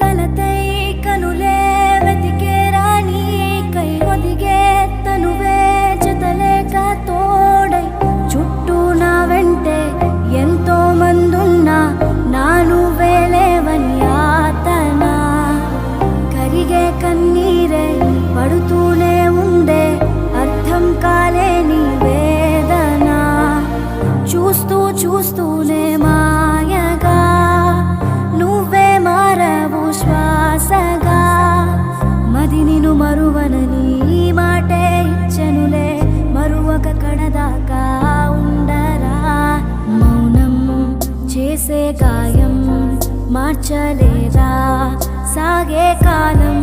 కలతై కనులే వెతికే రాని కై ఒదిగే తనువే జతలేక తోడై చుట్టూ నా వెంటే ఎంతో మందున్నా నా నువ్వే లేవని యాతన కరిగే కన్నీరే పడుతూనే ఉందే అర్థం కాలేని వేదన చూస్తూ చూస్తూనే మాయగా నువ్వే మారవు శ్వాసగా మది నిను మరువనని మాటే ఇచ్చెనులే మరువక కడదాకా ఉండరా మౌనం చేసే గాయం మార్చలేరా సాగే కాలం